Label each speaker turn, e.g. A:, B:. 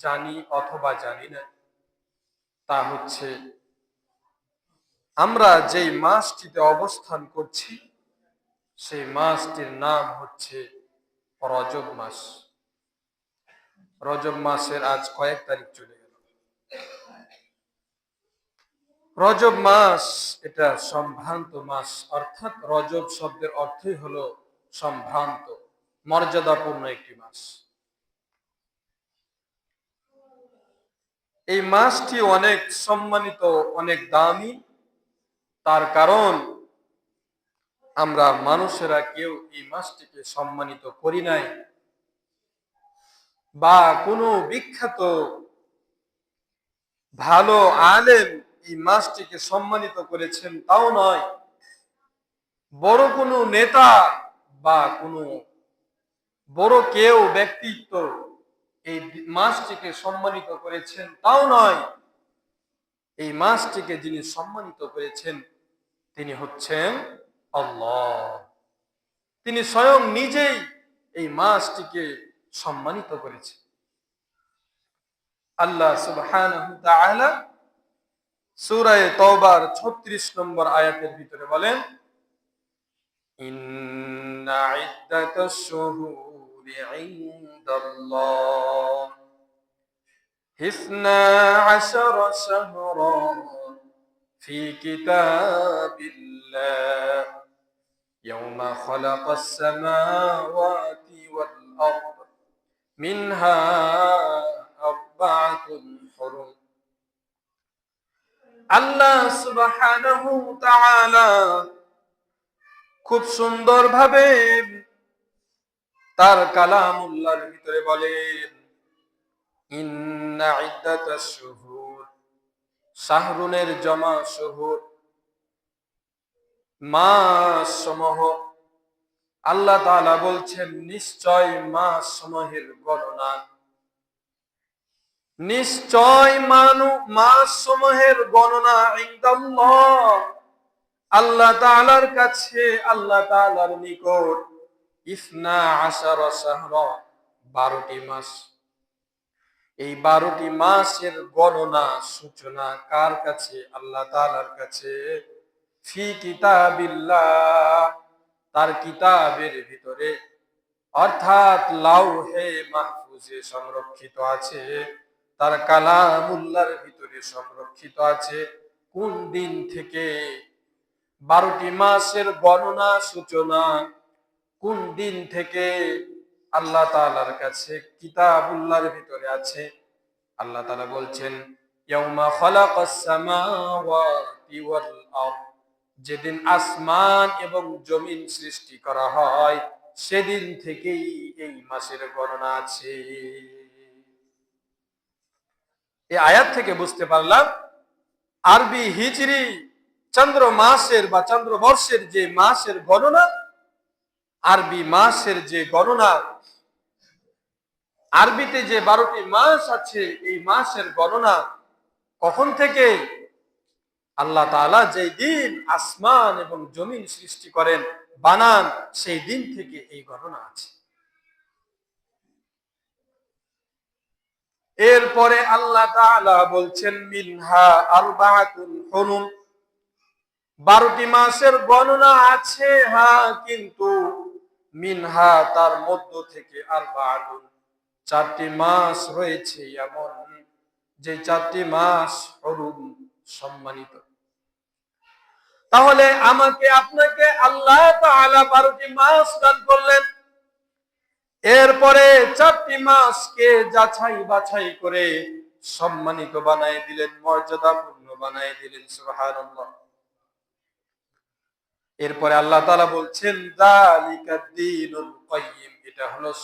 A: জানি অথবা জানি না, তা হচ্ছে আমরা যেই মাসটিতে অবস্থান করছি সেই মাসটির নাম হচ্ছে রজব মাস। রজব মাসের আজ কয়েক তারিখ চলে গেল। রজব মাস এটা সম্ভ্রান্ত মাস, অর্থাৎ রজব শব্দের অর্থই হলো সম্ভ্রান্ত, মর্যাদাপূর্ণ একটি মাস। এই মাসটি অনেক সম্মানিত, অনেক দামি। তার কারণ আমরা মানুষেরা কেউ এই মাসটিকে সম্মানিত করি নাই, বা কোনো বিখ্যাত ভালো আলেম এই মাসটিকে সম্মানিত করেছেন তাও নয়, বড় কোনো নেতা বা কোনো বড় কেউ ব্যক্তিত্ব এই মাসটিকে সম্মানিত করেছেন তাও নয়। এই মাসটিকে যিনি সম্মানিত করেছেন তিনি হচ্ছেন আল্লাহ। তিনি স্বয়ং নিজেই এই মাসটিকে সম্মানিত করেছেন। আল্লাহ সুবহানাহু ওয়া তাআলা সূরা তাওবার 36 নম্বর আয়াতের ভিতরে বলেন, ইন্না ইদ্দাতাশ শুহুরি ইনদাল্লাহ ইসনা আশারা শাহরান ফি কিতাবিল্লাহ ইয়াওমা খালাকাস সামাওয়াতি ওয়াল আরদ মিনহা আরবাআতুন হুরুম। আল্লাহ সুবহানাহু ওয়া তাআলা খুব সুন্দরভাবে তার কালামুল্লাহর ভিতরে বলেন, ইন্না ইদ্দাতাশ শুহুর, শাহরুনের জমা শুহুর, মাস সমূহ। আল্লাহ তাআলা বলছেন নিশ্চয় মাস সমূহের গণনা, নিশ্চয় মাস সমূহের গণনা ইনদাল্লাহ, আল্লাহ তাআলার কাছে, আল্লাহ তাআলার নিকট, ইসনা আশারা শাহরা, 12টি মাস। এই 12টি মাসের গণনা সূচনা কার কাছে? আল্লাহ তাআলার কাছে। ফি কিতাবিল্লাহ, তার কিতাবের ভিতরে, অর্থাৎ লাউহে মাহফুজে সংরক্ষিত আছে, তার কালামুল্লাহর ভিতরে সংরক্ষিত আছে। কোন দিন থেকে 12টি মাসের গণনা সূচনা, কোন দিন থেকে আল্লাহ তাআলার কাছে কিতাবুল্লাহর ভিতরে আছে? আল্লাহ তাআলা বলছেন, ইয়াউমা খালাকাস সামাওয়াতি ওয়াল আরদ, যেদিন আসমান এবং জমিন সৃষ্টি করা হয় সেদিন থেকেই এই মাসের গণনা আছে। এই আয়াত থেকে বুঝতে পারলাম আরবি হিজরি চন্দ্র মাসের বা চন্দ্র বর্ষের যে মাসের গণনা, আরবি মাসের যে গণনা, আরবিতে যে 12টি মাস আছে এই মাসের গণনা কখন থেকে? আল্লাহ তাআলা যেই দিন আসমান এবং জমিন সৃষ্টি করেন, বানান, সেই দিন থেকে এই গণনা আছে। এরপরে আল্লাহ তাআলা বলছেন মিনহা আরবাআতুন হুরুম, 12টি মাসের গণনা আছে, হ্যাঁ, কিন্তু মিনহা, তার মধ্য থেকে, আরবাআতুন, 4টি মাস রয়েছে এমন যে 4টি মাস হুরুম, সম্মানিত। তাহলে আমাকে আপনাকে আল্লাহ তাআলা 12টি মাস দান করলেন, এরপরে 4টি মাসকে যাচাই বাছাই করে সম্মানিত বানায় দিলেন, মর্যাদাপূর্ণ বানায় দিলেন। সুবহানাল্লাহ। এরপরে আল্লাহ তাআলা বলছেন যালিকাদ দীনুল কাইয়্যিম, এটা হলো